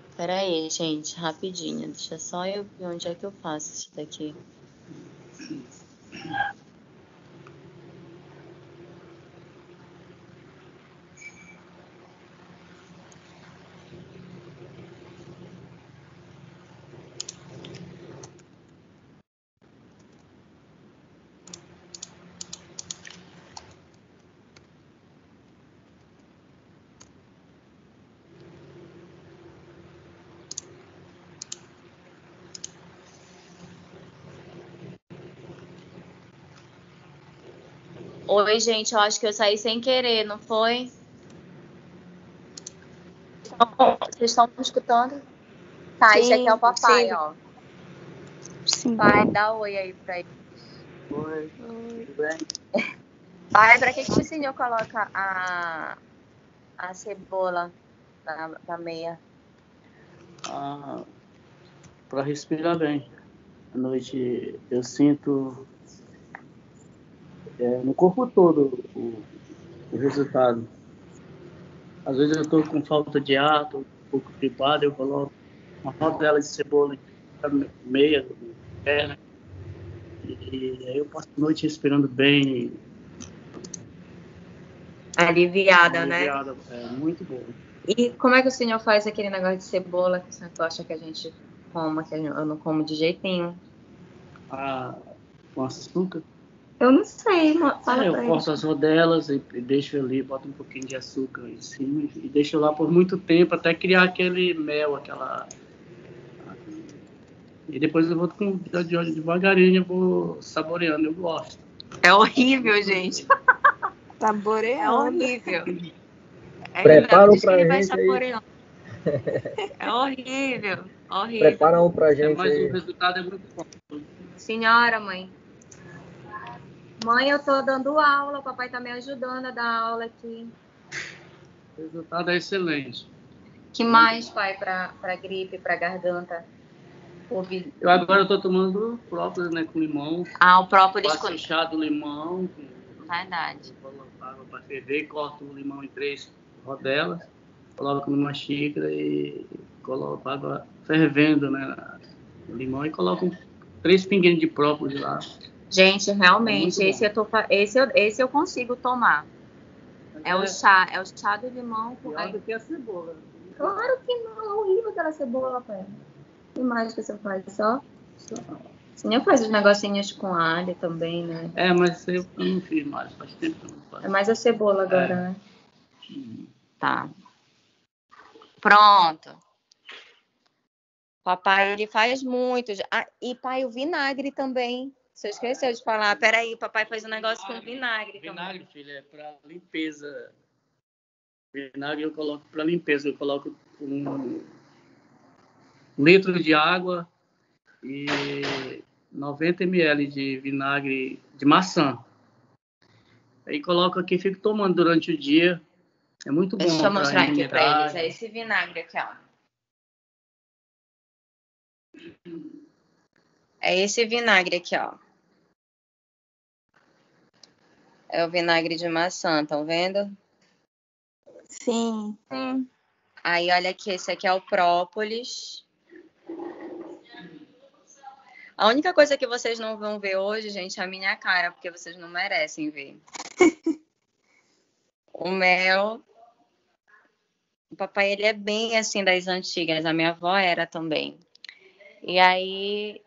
Espera aí, gente, rapidinho. Deixa só eu ver onde é que eu faço isso daqui. Oi, gente, eu acho que eu saí sem querer, não foi? Vocês estão me escutando? Tá, Sim, esse aqui é o papai, sim. ó. Sim. Pai, dá oi aí pra ele. Oi, tudo bem? Pai, pra que o senhor coloca a cebola da meia? Para respirar bem. À noite eu sinto no corpo todo o resultado. Às vezes eu estou com falta de ar, estou um pouco gripado, eu coloco uma rodela de cebola na meia, na perna, e aí eu passo a noite respirando bem. Aliviada, né? É muito bom. E como é que o senhor faz aquele negócio de cebola que o senhor acha que a gente coma, que eu não como de jeito nenhum? Com açúcar? Eu não sei, fala Eu pra ele. corto as rodelas e deixo ali, boto um pouquinho de açúcar em cima e deixo lá por muito tempo até criar aquele mel, E depois eu vou com devagarinho, eu vou saboreando, eu gosto. É horrível, gente. Saboreando. É horrível. Prepara um Diz que pra ele vai gente aí. saboreando. É horrível, horrível. Prepara um pra gente Mas aí. o resultado é muito bom. Senhora, mãe. Mãe, eu tô dando aula, o papai tá me ajudando a dar aula aqui. O resultado é excelente. Que mais, pai, pra gripe, pra garganta? Eu agora estou tomando própolis, né, com limão. O própolis Faço chá do limão. Verdade. Coloco água para ferver, corto o limão em 3 rodelas, coloco numa xícara e coloco água fervendo, né, o limão e coloco 3 pinguinhos de própolis lá. Gente, realmente, esse eu consigo tomar. É o chá do limão com pior do que a cebola. Claro que não, é horrível aquela cebola, pai. Que mais que você faz? Só? Você nem faz os negocinhos com alho também, né? Mas eu não fiz mais, faz tempo que eu não faço. É mais a cebola agora, né? Tá. Pronto. Papai, ele faz muito. E pai, o vinagre também. Você esqueceu de falar. Peraí, papai faz um negócio com vinagre também. Vinagre, filho, é para limpeza. Vinagre eu coloco para limpeza. Eu coloco 1 litro de água e 90 ml de vinagre de maçã. Aí coloco aqui e fico tomando durante o dia. É muito bom. Deixa eu mostrar aqui para eles. É esse vinagre aqui, ó. É esse vinagre aqui, ó. É o vinagre de maçã, estão vendo? Sim. Aí, olha aqui, esse aqui é o própolis. A única coisa que vocês não vão ver hoje, gente, é a minha cara, porque vocês não merecem ver. O mel... O papai, ele é bem assim das antigas. A minha avó era também. E aí...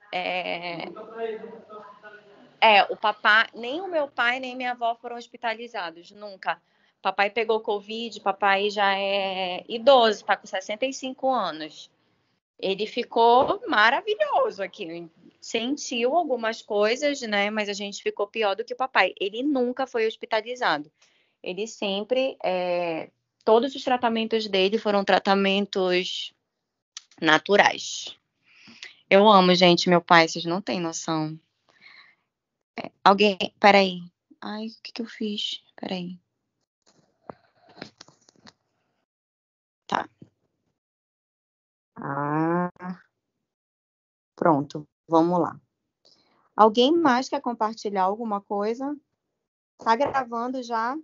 o papai... Nem o meu pai, nem minha avó foram hospitalizados. Nunca. Papai pegou Covid, papai já é idoso, tá com 65 anos. Ele ficou maravilhoso aqui. Sentiu algumas coisas, né? Mas a gente ficou pior do que o papai. Ele nunca foi hospitalizado. Ele sempre... Todos os tratamentos dele foram tratamentos naturais. Eu amo, gente, meu pai. Vocês não têm noção. Alguém... Peraí. Ai, o que eu fiz? Peraí. Tá. Pronto, vamos lá. Alguém mais quer compartilhar alguma coisa? Tá gravando já?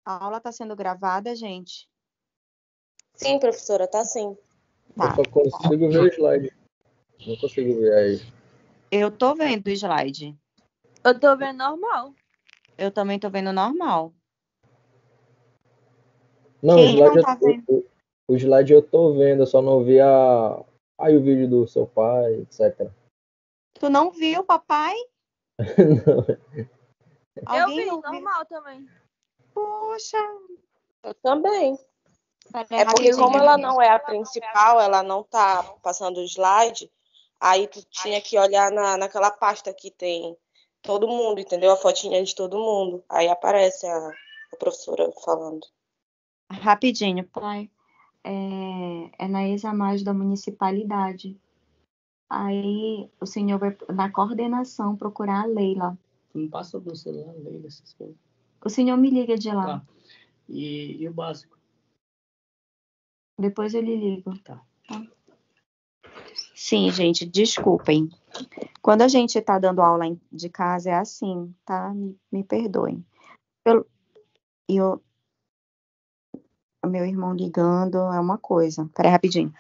A aula tá sendo gravada, gente? Sim, professora, tá sim. Eu só consigo ver o slide. Não consigo ver aí. Eu tô vendo o slide. Eu tô vendo normal. Eu também tô vendo normal. Não, Quem não tá vendo? O slide eu tô vendo, eu só não vi aí o vídeo do seu pai, etc. Tu não viu, papai? Não. Alguém eu vi não normal também. Poxa. Eu também. Peraí, É porque como rapidinho. ela não é a principal, ela não tá passando o slide, aí tu tinha que olhar naquela pasta que tem todo mundo, entendeu? A fotinha de todo mundo. Aí aparece a professora falando. Rapidinho, pai. É na ESAMAS da municipalidade. Aí o senhor vai na coordenação procurar a Leila. Não passa do celular, Leila, essas coisas. O senhor me liga de lá. Tá. E o básico? Depois eu lhe ligo. Tá. Sim, gente, desculpem. Quando a gente tá dando aula de casa é assim, tá? Me perdoem. Meu irmão ligando é uma coisa. Peraí, rapidinho.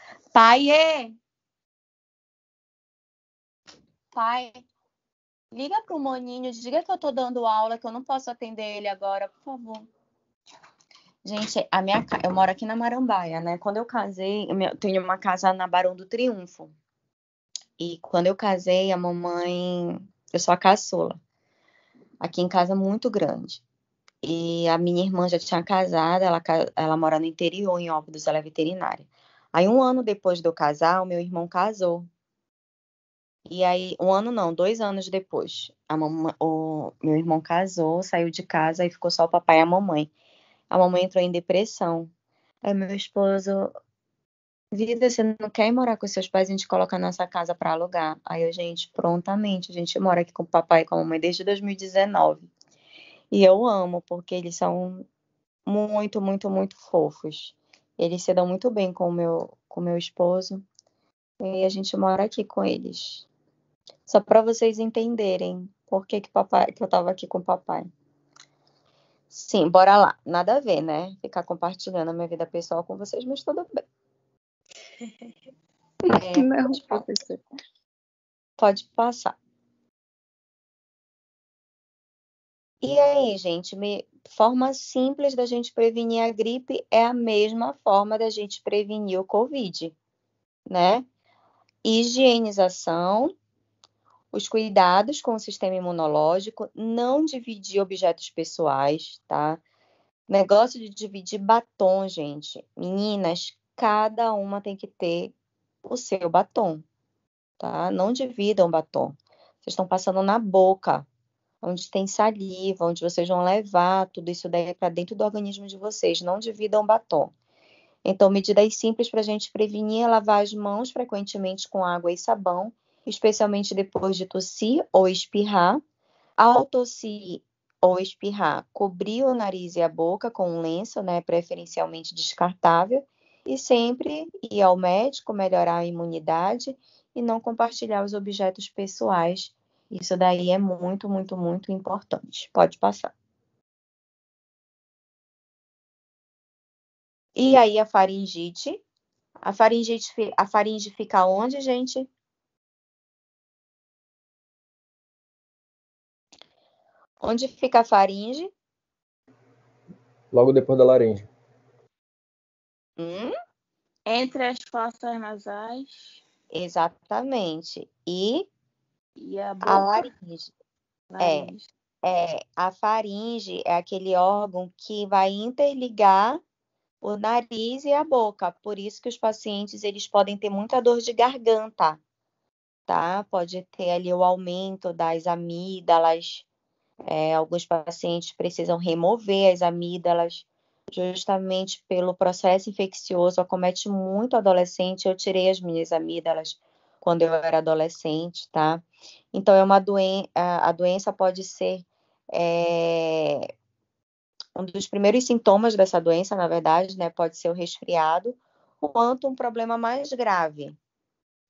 Pai, liga pro Moninho, diga que eu tô dando aula, que eu não posso atender ele agora, por favor. Gente, eu moro aqui na Marambaia, né? Quando eu casei, eu tenho uma casa na Barão do Triunfo. E quando eu casei, a mamãe... Eu sou a caçula. Aqui em casa, muito grande. E a minha irmã já tinha casado, ela mora no interior, em Óbidos, ela é veterinária. Aí, 1 ano depois de eu casar, o meu irmão casou. E aí, 1 ano não, 2 anos depois, o meu irmão casou, saiu de casa e ficou só o papai e a mamãe. A mamãe entrou em depressão. Aí meu esposo, vida, você não quer ir morar com seus pais? A gente coloca a nossa casa para alugar. Aí gente, prontamente, a gente mora aqui com o papai e com a mamãe desde 2019. E eu amo, porque eles são muito, muito, muito fofos. Eles se dão muito bem com com meu esposo. E a gente mora aqui com eles. Só para vocês entenderem por que que eu tava aqui com o papai. Sim, bora lá. Nada a ver, né? Ficar compartilhando a minha vida pessoal com vocês, mas tudo bem. Não, professor. Pode passar. E aí, gente, forma simples da gente prevenir a gripe é a mesma forma da gente prevenir o Covid, né? Higienização, os cuidados com o sistema imunológico, não dividir objetos pessoais, tá? Negócio de dividir batom, gente. Meninas, cada uma tem que ter o seu batom, tá? Não dividam batom. Vocês estão passando na boca, onde tem saliva, onde vocês vão levar tudo isso daí para dentro do organismo de vocês. Não dividam batom. Então, medidas simples para a gente prevenir é lavar as mãos frequentemente com água e sabão, especialmente depois de tossir ou espirrar. Ao tossir ou espirrar, cobrir o nariz e a boca com um lenço, né, preferencialmente descartável, e sempre ir ao médico, melhorar a imunidade e não compartilhar os objetos pessoais. Isso daí é muito, muito, muito importante. Pode passar. E aí a faringite? A faringe fica onde, gente? Onde fica a faringe? Logo depois da laringe. Entre as fossas nasais Exatamente. E e a a boca. laringe. Laringe. A faringe é aquele órgão que vai interligar o nariz e a boca. Por isso que os pacientes eles podem ter muita dor de garganta, tá? Pode ter ali o aumento das amígdalas. Alguns pacientes precisam remover as amígdalas, justamente pelo processo infeccioso. Acomete muito adolescente. Eu tirei as minhas amígdalas quando eu era adolescente, tá? Então, a doença pode ser um dos primeiros sintomas dessa doença, na verdade, né, pode ser o resfriado, quanto um problema mais grave,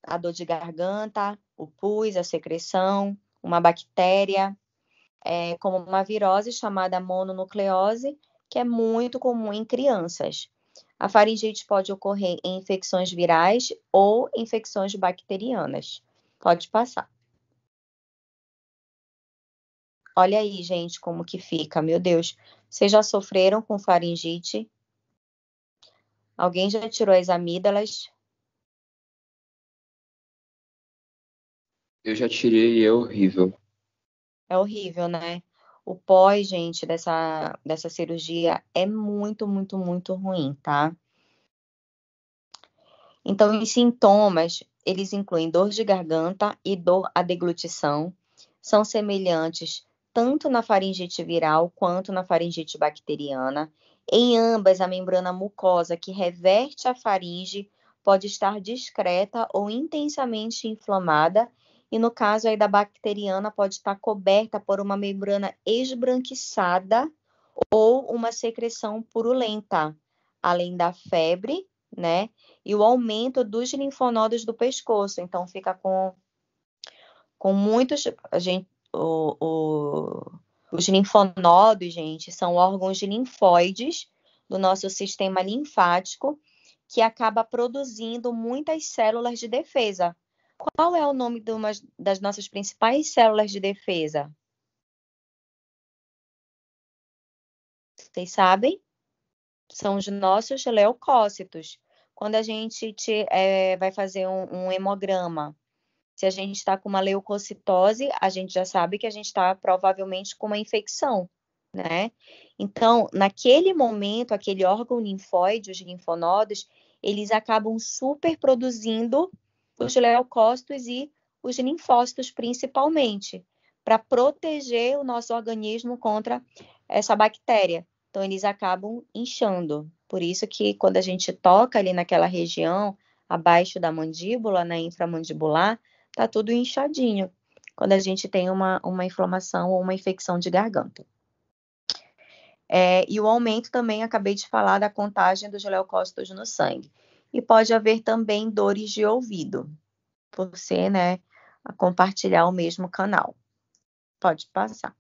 a dor de garganta, o pus, a secreção, uma bactéria, como uma virose chamada mononucleose, que é muito comum em crianças. A faringite pode ocorrer em infecções virais ou infecções bacterianas. Pode passar. Olha aí, gente, como que fica. Meu Deus, vocês já sofreram com faringite? Alguém já tirou as amígdalas? Eu já tirei e é horrível. É horrível, né? O pós, gente, dessa cirurgia é muito, muito, muito ruim, tá? Então, os sintomas, eles incluem dor de garganta e dor à deglutição. São semelhantes tanto na faringite viral quanto na faringite bacteriana. Em ambas, a membrana mucosa que reverte a faringe pode estar discreta ou intensamente inflamada, e no caso aí da bacteriana, pode estar coberta por uma membrana esbranquiçada ou uma secreção purulenta, além da febre, né? E o aumento dos linfonodos do pescoço. Então, fica com muitos. Os linfonodos, gente, são órgãos linfóides do nosso sistema linfático que acaba produzindo muitas células de defesa. Qual é o nome de uma das nossas principais células de defesa? Vocês sabem? São os nossos leucócitos. Quando a gente vai fazer um hemograma, se a gente está com uma leucocitose, a gente já sabe que a gente está provavelmente com uma infecção, né? Então, naquele momento, aquele órgão linfóide, os linfonodos, eles acabam superproduzindo os leucócitos e os linfócitos, principalmente, para proteger o nosso organismo contra essa bactéria. Então, eles acabam inchando. Por isso que quando a gente toca ali naquela região, abaixo da mandíbula, né, inframandibular, tá tudo inchadinho, quando a gente tem uma inflamação ou uma infecção de garganta. E o aumento também, acabei de falar, da contagem dos leucócitos no sangue. e pode haver também dores de ouvido, por ser, né, a compartilhar o mesmo canal. Pode passar.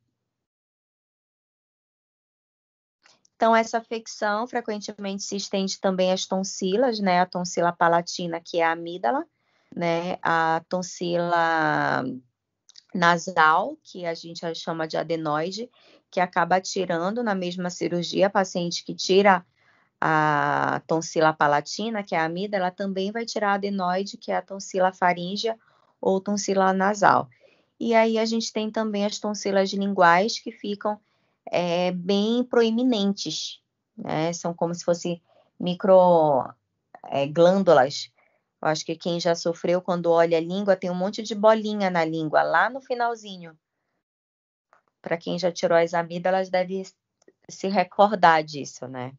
Então, essa afecção frequentemente se estende também às tonsilas, né? A tonsila palatina, que é a amígdala, né? A tonsila nasal, que a gente chama de adenoide, que acaba tirando na mesma cirurgia, a paciente que tira a tonsila palatina, que é a amígdala, também vai tirar a adenoide, que é a tonsila faríngea ou tonsila nasal. E aí a gente tem também as tonsilas linguais que ficam bem proeminentes, né? São como se fossem micro glândulas. Eu acho que quem já sofreu, quando olha a língua, tem um monte de bolinha na língua, lá no finalzinho. Para quem já tirou as amígdalas, deve se recordar disso, né?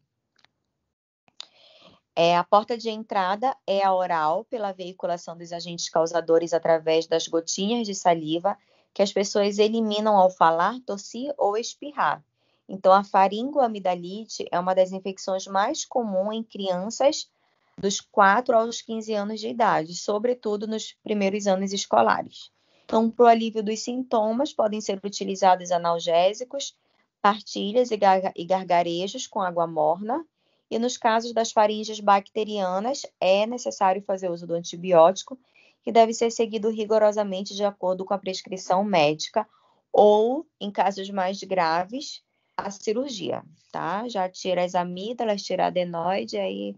A porta de entrada é a oral, pela veiculação dos agentes causadores através das gotinhas de saliva que as pessoas eliminam ao falar, tossir ou espirrar. Então, a faringoamidalite é uma das infecções mais comuns em crianças dos 4 aos 15 anos de idade, sobretudo nos primeiros anos escolares. Então, para o alívio dos sintomas, podem ser utilizados analgésicos, partilhas e gargarejos com água morna. E nos casos das faringes bacterianas, é necessário fazer uso do antibiótico, que deve ser seguido rigorosamente de acordo com a prescrição médica, ou, em casos mais graves, a cirurgia, tá? Já tira as amígdalas, tira a adenoide, aí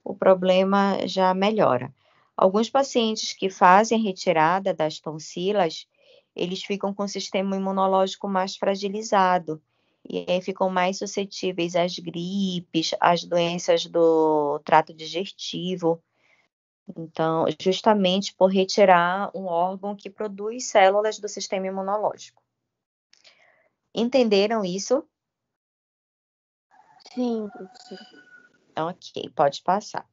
o problema já melhora. Alguns pacientes que fazem a retirada das tonsilas, eles ficam com o sistema imunológico mais fragilizado, e aí ficam mais suscetíveis às gripes, às doenças do trato digestivo. Então, justamente por retirar um órgão que produz células do sistema imunológico. Entenderam isso? Sim, professora. Ok, pode passar.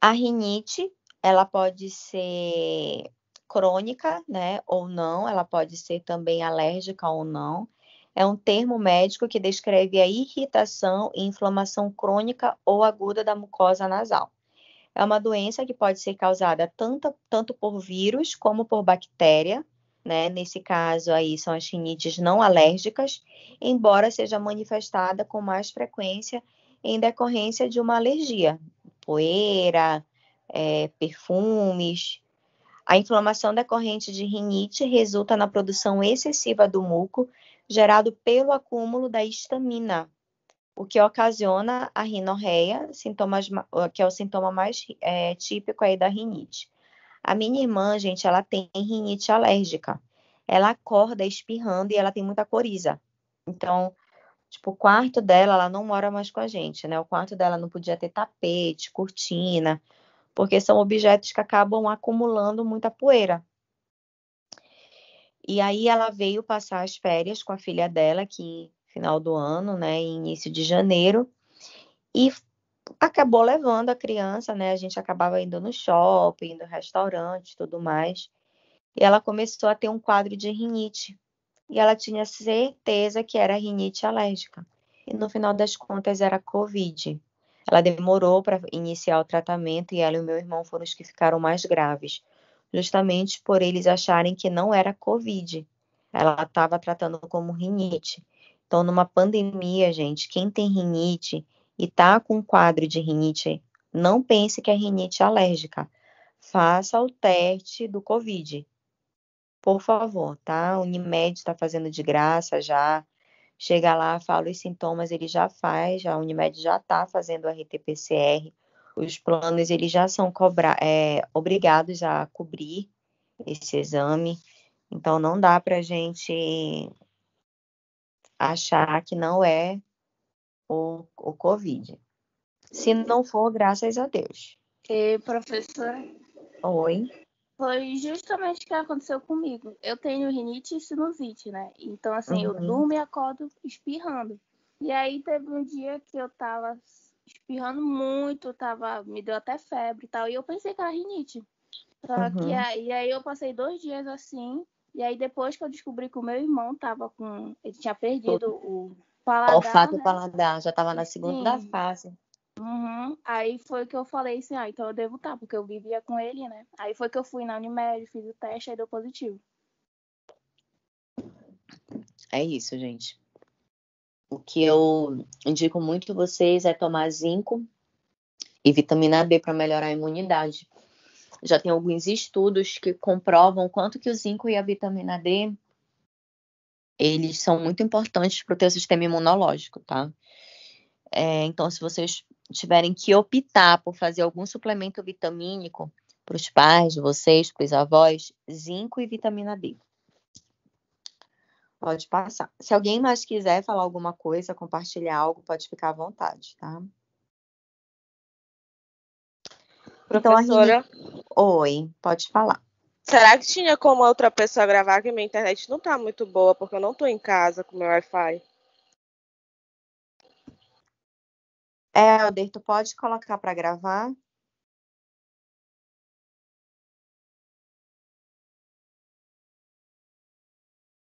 A rinite, ela pode ser crônica, né, ou não, ela pode ser também alérgica ou não. É um termo médico que descreve a irritação e inflamação crônica ou aguda da mucosa nasal. É uma doença que pode ser causada tanto por vírus como por bactéria, né? Nesse caso aí são as rinites não alérgicas, embora seja manifestada com mais frequência em decorrência de uma alergia, poeira, perfumes. A inflamação decorrente de rinite resulta na produção excessiva do muco, gerado pelo acúmulo da histamina, o que ocasiona a rinorreia, que é o sintoma mais típico aí da rinite. A minha irmã, gente, ela tem rinite alérgica. Ela acorda espirrando e ela tem muita coriza. Então, tipo, o quarto dela, ela não mora mais com a gente, né? O quarto dela não podia ter tapete, cortina, porque são objetos que acabam acumulando muita poeira. E aí ela veio passar as férias com a filha dela, que final do ano, né, início de janeiro, e acabou levando a criança, né? A gente acabava indo no shopping, no restaurante, tudo mais. E ela começou a ter um quadro de rinite. E ela tinha certeza que era rinite alérgica. E no final das contas era Covid. Ela demorou para iniciar o tratamento e ela e o meu irmão foram os que ficaram mais graves, justamente por eles acharem que não era Covid. Ela estava tratando como rinite. Então, numa pandemia, gente, quem tem rinite e está com um quadro de rinite, não pense que é rinite alérgica. Faça o teste do Covid. Por favor, tá? A Unimed está fazendo de graça já. Chega lá, fala os sintomas, ele já faz. A Unimed já está fazendo o RT-PCR. Os planos, eles já são obrigados a cobrir esse exame. Então, não dá para a gente achar que não é o Covid. Se não for, graças a Deus. E, professora, Oi. foi justamente o que aconteceu comigo. Eu tenho rinite e sinusite, né? Então, assim, eu Uhum. durmo e acordo espirrando. E aí teve um dia que eu tava espirrando muito, me deu até febre e tal. E eu pensei que era rinite. Só que aí eu passei 2 dias assim. E aí depois que eu descobri que o meu irmão tava ele tinha perdido paladar, Olfato e né? paladar, já estava na segunda Sim. fase. Uhum. Aí foi que eu falei assim, então eu devo estar, porque eu vivia com ele, né? Aí foi que eu fui na Unimed, fiz o teste, aí deu positivo. É isso, gente. O que eu indico muito vocês é tomar zinco e vitamina D para melhorar a imunidade. Já tem alguns estudos que comprovam quanto que o zinco e a vitamina D, eles são muito importantes para o teu sistema imunológico, tá? Então, se vocês tiverem que optar por fazer algum suplemento vitamínico para os pais de vocês, para os avós, zinco e vitamina D. Pode passar. Se alguém mais quiser falar alguma coisa, compartilhar algo, pode ficar à vontade, tá? Então, a Professora, Oi, pode falar. será que tinha como outra pessoa gravar? Que minha internet não tá muito boa, porque eu não tô em casa com meu Wi-Fi. Helder, tu pode colocar para gravar?